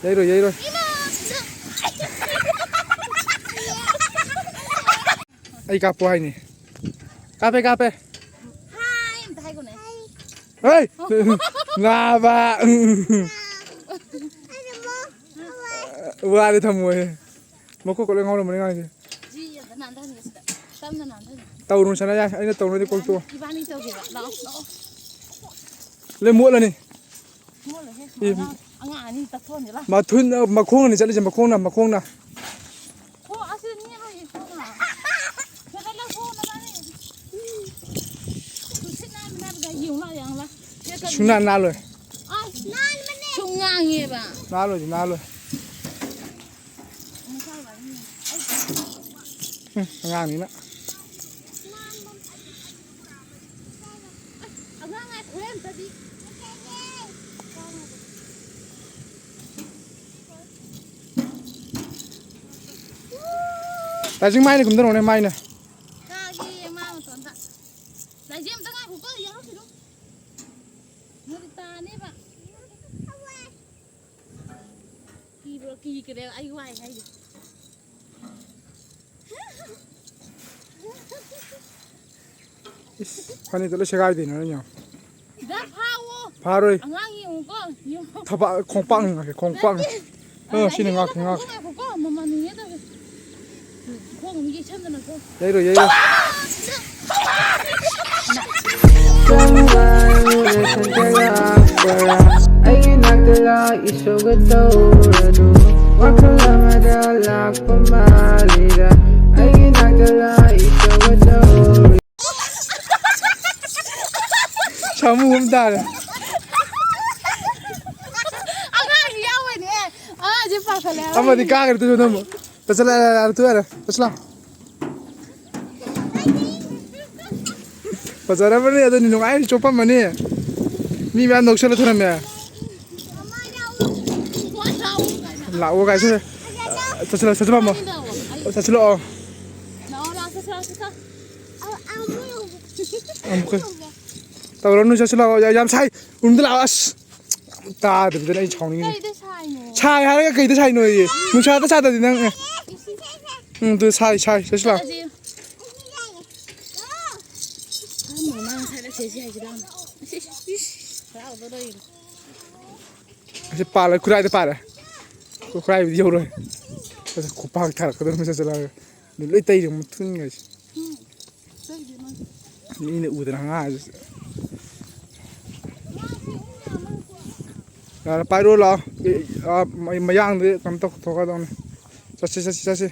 Yairo. Ay kapo hai ni. Kape. Hai, thai con này. Hey, ngaba. Wa đi thầm mồi. Một cô có lên ngon rồi mà ngon gì. Gì vậy? Nàn thân gì? Tâm nàn thân. Tàu nó sao ra? Anh là tàu nó đi con tua. Đi bán đi tàu gì vậy? Đó. Lên muỗng lên đi. Mua là hết. Anh ngã đi tập thôn vậy là. Mà thun mà khôn này chạy đi mà khôn nào. Khô à xin nhé rồi khô nào. Cái đó là khô nó bán đi. Xin nam bây giờ nhiều làយ៉ាងlà. Chúng na rồi. Ai? Nan mà nè. Chúng ngang nghe bà. Na rồi. Ngang ní nữa. Tại chính mai này cũng đâu này mai này. Kỳ cái đấy ai quay hay gì? Cái này tôi lấy xe gai thì nó nhỉ? Đã phao. Phao rồi. Ngang nhiều có nhiều. Thập bạ không băng. Xin ngọc. Mà mình nhớ thôi. Không gì chân nó thôi. Đây rồi. Ay nagdala isugatawrado Wakalamada lakpamalira Ay nagdala isugatawrado Sao mu không ta rồi? Anh yêu vậy nè. Chứ phải phải là. Amma di kaget tu nama. Pasal. Pasal apa ni? Ada ni nungai chopammani. Ni biar noksinlamme tu nama. Lau cái gì? Pasal apa? Pasal apa? Amuk. Tahu orang nu pasal jam sai. Undu lawas. Ta tu jadi chong ni. Chai hay cái gì chai nuôi? Nu chai ta chai ta di nang. Tu chai pasal apa? Sẽ pa lại kurai ta kurai video rồi. Bây giờ cụ pa thằng cái đó mới sẽ là lấy tay được một thứ này.นี่เนี่ยอุดทางง่ายไปรู้เหรอมาย่างดิทำตกกันตรงนี้ชัด